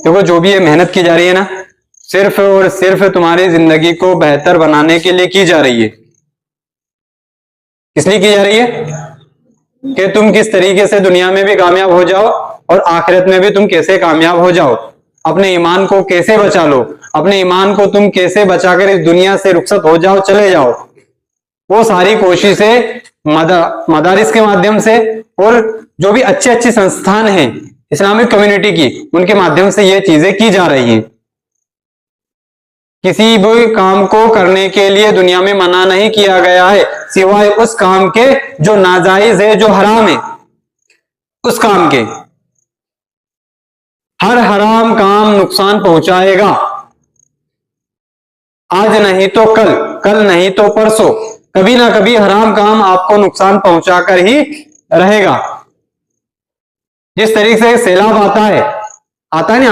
देखो जो भी ये मेहनत की जा रही है ना, सिर्फ और सिर्फ तुम्हारी जिंदगी को बेहतर बनाने के लिए की जा रही है। किस लिए की जा रही है? कि तुम किस तरीके से दुनिया में भी कामयाब हो जाओ और आखिरत में भी तुम कैसे कामयाब हो जाओ, अपने ईमान को कैसे बचा लो, अपने ईमान को तुम कैसे बचाकर इस दुनिया से रुखसत हो जाओ, चले जाओ। वो सारी कोशिशें मदारिस के माध्यम से और जो भी अच्छे अच्छे संस्थान हैं इस्लामिक कम्युनिटी की, उनके माध्यम से ये चीजें की जा रही हैं। किसी भी काम को करने के लिए दुनिया में मना नहीं किया गया है, सिवाय उस काम के जो नाजायज है, जो हराम है, उस काम के। हर हराम काम नुकसान पहुंचाएगा, आज नहीं तो कल, कल नहीं तो परसों, कभी ना कभी हराम काम आपको नुकसान पहुंचाकर ही रहेगा। जिस तरीके से सैलाब आता है ना,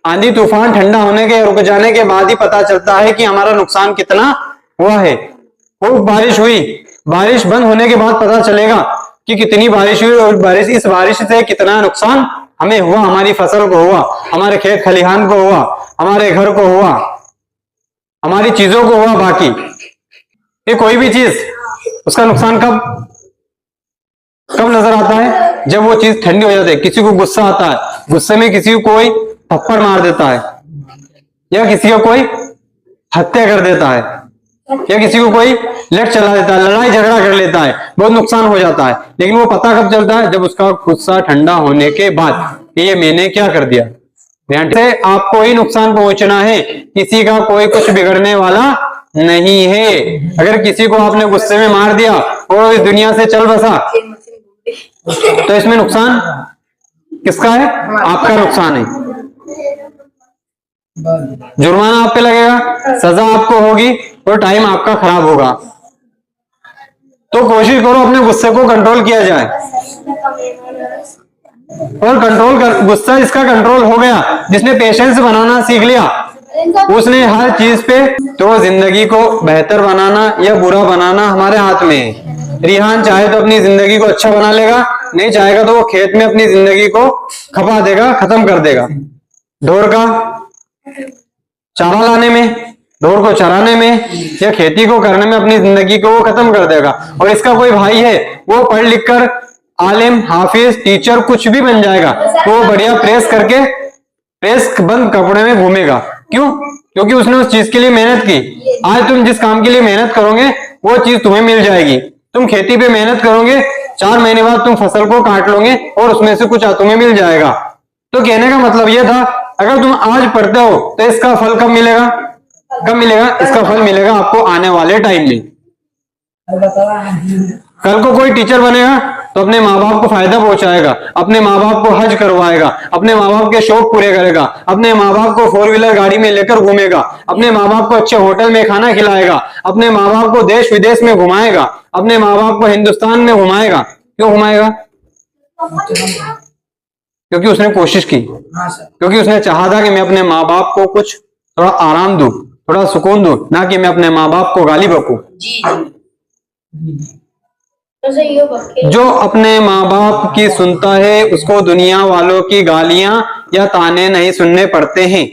आंधी तूफान ठंडा होने के, रुक जाने के बाद ही पता चलता है कि हमारा नुकसान कितना हुआ है। खूब बारिश हुई, बारिश बंद होने के बाद पता चलेगा कि कितनी बारिश हुई और इस बारिश से कितना नुकसान हमें हुआ, हमारी फसल को हुआ, हमारे खेत खलिहान को हुआ, हमारे घर को हुआ, हमारी चीजों को हुआ। बाकी ये कोई भी चीज, उसका नुकसान कब नजर आता है? जब वो चीज ठंडी हो जाती है। किसी को गुस्सा आता है, गुस्से में किसी को कोई थप्पड़ मार देता है, या किसी को कोई हत्या कर देता है, या किसी को कोई लट चला देता है, लड़ाई झगड़ा कर लेता है, बहुत नुकसान हो जाता है। लेकिन वो पता कब चलता है? जब उसका गुस्सा ठंडा होने के बाद, ये मैंने क्या कर दिया। से आपको ही नुकसान पहुंचना है, किसी का कोई कुछ बिगड़ने वाला नहीं है। अगर किसी को आपने गुस्से में मार दिया और इस दुनिया से चल बसा, तो इसमें नुकसान किसका है? आपका नुकसान है। जुर्माना आप पे लगेगा, सजा आपको होगी और टाइम आपका खराब होगा। तो कोशिश करो अपने गुस्से को कंट्रोल किया जाए, और गुस्सा इसका कंट्रोल हो गया जिसने पेशेंस बनाना सीख लिया, उसने हर चीज पे। तो जिंदगी को बेहतर बनाना या बुरा बनाना हमारे हाथ में है। रिहान चाहे तो अपनी जिंदगी को अच्छा बना लेगा, नहीं चाहेगा तो वो खेत में अपनी जिंदगी को खपा देगा, खत्म कर देगा। ढोर का चारा लाने में, ढोर को चराने में या खेती को करने में अपनी जिंदगी को वो खत्म कर देगा। और इसका कोई भाई है, वो पढ़ लिख कर आलिम, हाफिज, टीचर कुछ भी बन जाएगा, तो वो बढ़िया प्रेस बंद कपड़े में घूमेगा। क्यों? क्योंकि उसने उस चीज के लिए मेहनत की। आज तुम जिस काम के लिए मेहनत करोगे वो चीज तुम्हें मिल जाएगी। तुम खेती पे मेहनत करोगे, 4 महीने बाद तुम फसल को काट लोगे और उसमें से कुछ तुम्हें मिल जाएगा। तो कहने का मतलब यह था, अगर तुम आज पढ़ते हो तो इसका फल कब मिलेगा? इसका फल मिलेगा आपको आने वाले टाइम में। कल को कोई टीचर बनेगा तो अपने माँ बाप को फायदा पहुंचाएगा, अपने माँ बाप को हज करवाएगा, अपने माँ बाप के शौक पूरे करेगा, अपने माँ बाप को 4 व्हीलर गाड़ी में लेकर घूमेगा, अपने माँ बाप को अच्छे होटल में खाना खिलाएगा, अपने माँ बाप को देश विदेश में घुमाएगा, अपने माँ बाप को हिंदुस्तान में घुमाएगा। क्यों घुमाएगा? क्योंकि उसने कोशिश की, क्योंकि उसने चाहा था कि मैं अपने माँ बाप को कुछ थोड़ा आराम दूं, थोड़ा सुकून दूं, ना कि मैं अपने माँ बाप को गाली बकूं। जो अपने माँ बाप की सुनता है उसको दुनिया वालों की गालियां या ताने नहीं सुनने पड़ते हैं,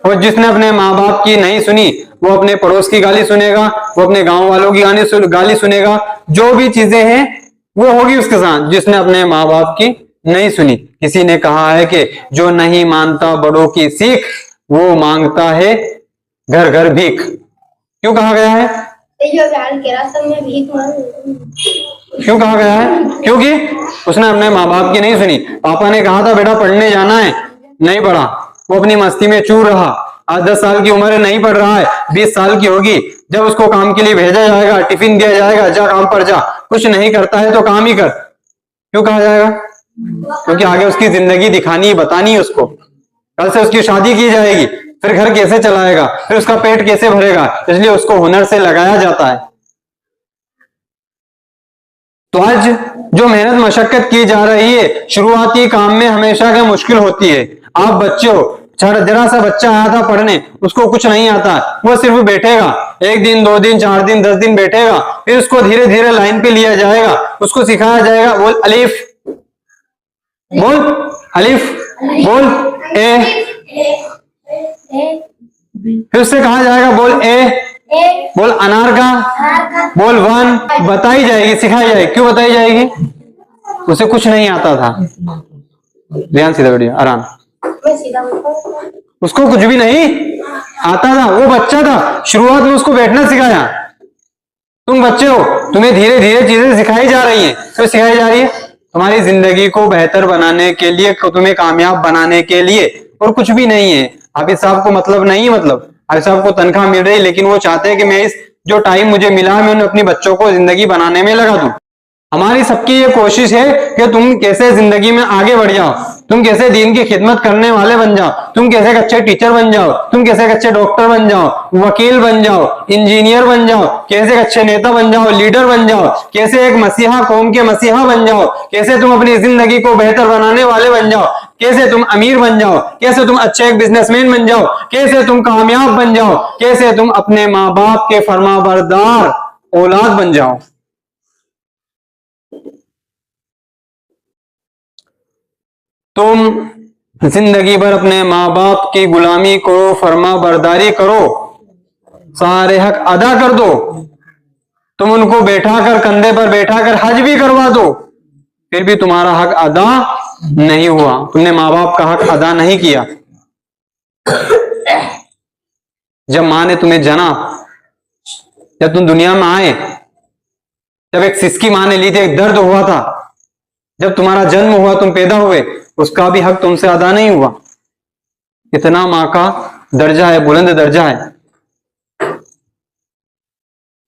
और जिसने अपने माँ बाप की नहीं सुनी वो अपने पड़ोस की गाली सुनेगा, वो अपने गांव वालों की गाली सुनेगा। जो भी चीजें हैं वो होगी उसके साथ, जिसने अपने माँ बाप की नहीं सुनी। किसी ने कहा है कि जो नहीं मानता बड़ों की सीख, वो मांगता है घर घर भीख। क्यों कहा गया है? क्यों कहा गया है? क्योंकि उसने अपने माँ बाप की नहीं सुनी। पापा ने कहा था बेटा पढ़ने जाना है, नहीं पढ़ा, वो अपनी मस्ती में चूर रहा। आज 10 साल की उम्र है, नहीं पढ़ रहा है, 20 साल की होगी, जब उसको काम के लिए भेजा जाएगा, टिफिन दिया जाएगा, जा काम पर जा, कुछ नहीं करता है तो काम ही कर, क्यों कहा जाएगा? क्योंकि आगे उसकी जिंदगी दिखानी, बतानी है उसको। कल से उसकी शादी की जाएगी, फिर घर कैसे चलाएगा, फिर उसका पेट कैसे भरेगा, इसलिए उसको हुनर से लगाया जाता है। तो आज जो मेहनत मशक्कत की जा रही है, शुरुआती काम में हमेशा क्या मुश्किल होती है। आप बच्चे हो, जरा सा बच्चा आया था पढ़ने, उसको कुछ नहीं आता, वो सिर्फ बैठेगा, 1 दिन 2 दिन 4 दिन 10 दिन बैठेगा, फिर उसको धीरे धीरे लाइन पे लिया जाएगा, उसको सिखाया जाएगा, बोल अलिफ, बोल अलिफ, बोल ए। फिर उससे कहा जाएगा बोल ए। बोल अनार का। बोल वन। बताई जाएगी, सिखाई जाएगी। क्यों बताई जाएगी? उसे कुछ नहीं आता था। ध्यान सीधा बढ़िया आराम। उसको कुछ भी नहीं आता था, वो बच्चा था, शुरुआत में उसको बैठना सिखाया। तुम बच्चे हो, तुम्हें धीरे धीरे चीजें सिखाई जा रही हैं। क्यों सिखाई जा रही है? तुम्हारी जिंदगी को बेहतर बनाने के लिए, तुम्हें कामयाब बनाने के लिए, और कुछ भी नहीं है। हाफिज साहब को मतलब नहीं, मतलब हाफिज साहब को तनख्वाह मिल रही, लेकिन वो चाहते हैं कि मैं इस जो टाइम मुझे मिला मैं उन्हें अपनी बच्चों को जिंदगी बनाने में लगा दूं। हमारी सबकी ये कोशिश है कि तुम कैसे जिंदगी में आगे बढ़ जाओ, तुम कैसे दीन की खिदमत करने वाले बन जाओ, तुम कैसे एक अच्छे टीचर बन जाओ, तुम कैसे एक अच्छे डॉक्टर बन जाओ, वकील बन जाओ, इंजीनियर बन जाओ, कैसे एक अच्छे नेता बन जाओ, लीडर बन जाओ, कैसे एक मसीहा, कौम के मसीहा बन जाओ, कैसे तुम अपनी जिंदगी को बेहतर बनाने वाले बन जाओ, कैसे तुम अमीर बन जाओ, कैसे तुम अच्छे एक बिजनेसमैन बन जाओ, कैसे तुम कामयाब बन जाओ, कैसे तुम अपने माँ बाप के फरमाबरदार औलाद बन जाओ। तुम जिंदगी भर अपने माँ बाप की गुलामी करो, फर्मा बरदारी करो, सारे हक अदा कर दो, तुम उनको बैठाकर, कंधे पर बैठाकर हज भी करवा दो, फिर भी तुम्हारा हक अदा नहीं हुआ, तुमने माँ बाप का हक अदा नहीं किया। जब माँ ने तुम्हें जना, जब तुम दुनिया में आए, जब एक सिसकी माँ ने ली थी, एक दर्द हुआ था, जब तुम्हारा जन्म हुआ, तुम पैदा हुए, उसका भी हक तुमसे अदा नहीं हुआ। इतना माँ का दर्जा है, बुलंद दर्जा है।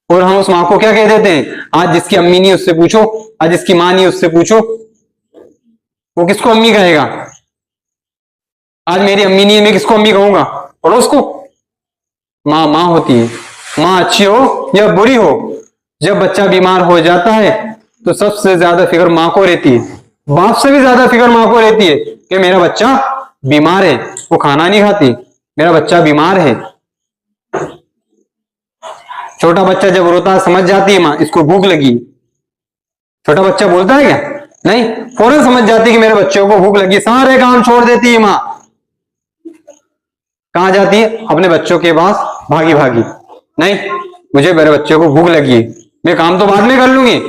और हम उस माँ को क्या कह देते हैं? आज जिसकी अम्मी नहीं उससे पूछो, आज जिसकी माँ नहीं उससे पूछो। वो किसको अम्मी कहेगा? आज मेरी अम्मी नहीं है, मैं किसको अम्मी कहूंगा? पड़ोस को। माँ माँ होती है, माँ अच्छी हो या बुरी हो, जब बच्चा बीमार हो जाता है तो सबसे ज्यादा फिक्र माँ को रहती है, बाप से भी ज्यादा फिक्र माँ को रहती है कि मेरा बच्चा बीमार है, वो खाना नहीं खाती, मेरा बच्चा बीमार है। छोटा बच्चा जब रोता समझ जाती है माँ इसको भूख लगी। छोटा बच्चा बोलता है क्या? नहीं, फौरन समझ जाती है कि मेरे बच्चों को भूख लगी, सारे काम छोड़ देती है माँ। कहां जाती है? अपने बच्चों के पास भागी भागी। नहीं, मुझे मेरे बच्चे को भूख लगी है, मैं काम तो बाद में कर लूंगी।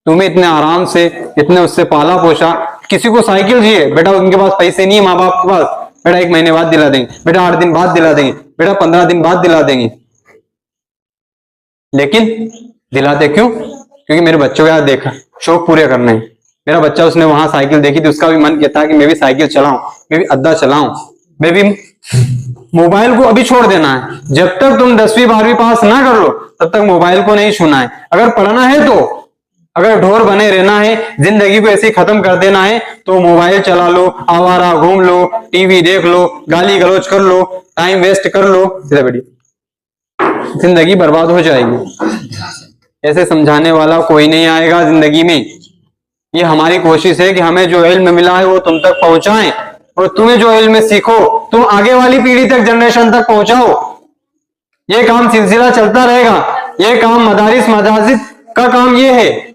तुम्हें इतने आराम से, इतने उससे पाला पोषा। किसी को साइकिल चाहिए, बेटा उनके पास पैसे नहीं है माँ बाप के पास, बेटा 1 महीने बाद दिला देंगे, बेटा 8 दिन बाद दिला देंगे, बेटा 15 दिन बाद दिला देंगे। लेकिन दिलाते क्यों? क्योंकि मेरे बच्चों का देखा शौक पूरे करने हैं। मेरा बच्चा, उसने वहां साइकिल देखी थी, उसका भी मन कहता है कि मैं भी साइकिल चलाऊं, मैं भी अद्दा चलाऊं, मैं भी। मोबाइल को अभी छोड़ देना है। जब तक तुम 10वीं 12वीं पास ना कर लो तब तक मोबाइल को नहीं छूना है। अगर पढ़ना है तो, अगर ढोर बने रहना है, जिंदगी को ऐसे खत्म कर देना है, तो मोबाइल चला लो, आवारा घूम लो, टीवी देख लो, गाली गलौज कर लो, टाइम वेस्ट कर लो, जिंदगी बर्बाद हो जाएगी। ऐसे समझाने वाला कोई नहीं आएगा जिंदगी में। ये हमारी कोशिश है कि हमें जो इल्म मिला है वो तुम तक पहुंचाएं, और तुम्हें जो इल्म सीखो तुम आगे वाली पीढ़ी तक, जनरेशन तक पहुंचाओ। ये काम सिलसिला चलता रहेगा। ये काम मदारिस मजाजिद का काम ये है।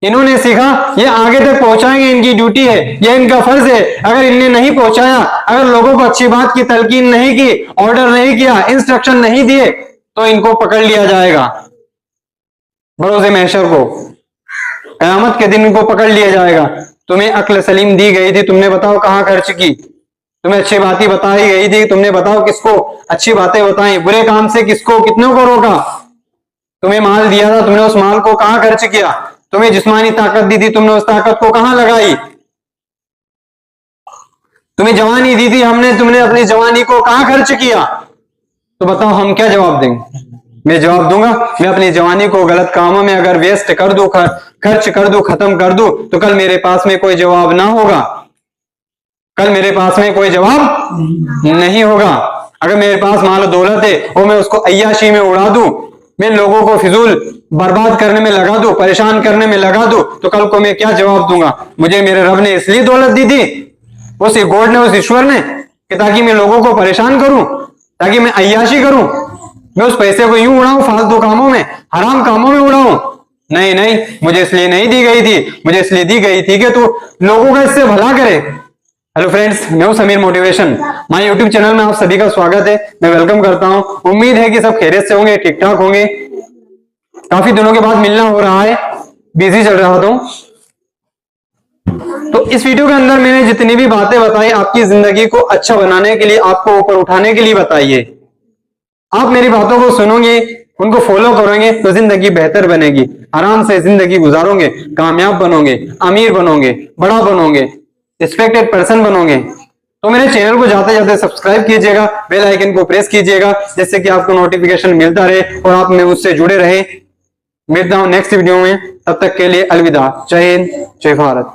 इन्होंने सीखा, ये आगे तक पहुंचाएंगे, इनकी ड्यूटी है, ये इनका फर्ज है। अगर इनने नहीं पहुंचाया, अगर लोगों को अच्छी बात की तलकीन नहीं की, ऑर्डर नहीं किया, इंस्ट्रक्शन नहीं दिए, तो इनको पकड़ लिया जाएगा बरोज़े महशर को। कयामत के दिन इनको पकड़ लिया जाएगा। तुम्हें अक्ल सलीम दी गई थी, तुमने बताओ कहां खर्च की? तुम्हें अच्छी बातें बताई गई थी, तुमने बताओ किसको अच्छी बातें बताई? बुरे काम से किसको, कितनों को रोका? तुम्हें माल दिया था, तुमने उस माल को कहां खर्च किया? तुम्हें जिस्मानी ताकत दी थी, तुमने उस ताकत को कहां लगाई? तुम्हें जवानी दी थी हमने, तुमने अपनी जवानी को कहां खर्च किया? तो बताओ हम क्या जवाब देंगे? मैं जवाब दूंगा, मैं अपनी जवानी को गलत कामों में अगर वेस्ट कर दूं, खर्च कर दूं, खत्म कर दूं, तो कल मेरे पास में कोई जवाब ना होगा। कल मेरे पास में कोई जवाब नहीं होगा। अगर मेरे पास माल दौलत है और मैं उसको अय्याशी में उड़ा दूं, मैं लोगों को फिजूल बर्बाद करने में लगा दूं, परेशान करने में लगा दूं, तो कल को मैं क्या जवाब दूंगा? मुझे मेरे रब ने इसलिए दौलत दी थी, उस गॉड ने, उस ईश्वर ने, कि ताकि मैं लोगों को परेशान करूं, ताकि मैं अय्याशी करूं, मैं उस पैसे को यूं उड़ाऊं, फालतू कामों में, हराम कामों में उड़ाऊं? नहीं नहीं, मुझे इसलिए नहीं दी गई थी। मुझे इसलिए दी गई थी कि तू लोगों का इससे भला करे, हेलो फ्रेंड्स, मैं हूं Sameer motivation. My YouTube channel में आप सभी का स्वागत है। मैं वेलकम करता हूं। उम्मीद है कि सब खैरियत से होंगे, ठीक ठाक होंगे। काफी दिनों के बाद मिलना हो रहा है, बिजी चल रहा था। तो इस वीडियो के अंदर मैंने जितनी भी बातें बताई आपकी जिंदगी को अच्छा बनाने के लिए, आपको ऊपर उठाने के लिए बताई है। आप मेरी बातों को सुनोगे, उनको फॉलो करोगे तो जिंदगी बेहतर बनेगी। आराम से जिंदगी गुजारोगे, कामयाब बनोगे, अमीर बनोगे, बड़ा बनोगे, रिस्पेक्टेड पर्सन बनोगे। तो मेरे चैनल को जाते जाते सब्सक्राइब कीजिएगा, बेल आइकन को प्रेस कीजिएगा, जिससे कि आपको नोटिफिकेशन मिलता रहे और आप मुझसे जुड़े रहे। मिलता हूं नेक्स्ट वीडियो में, तब तक के लिए अलविदा। जय हिंद, जय भारत।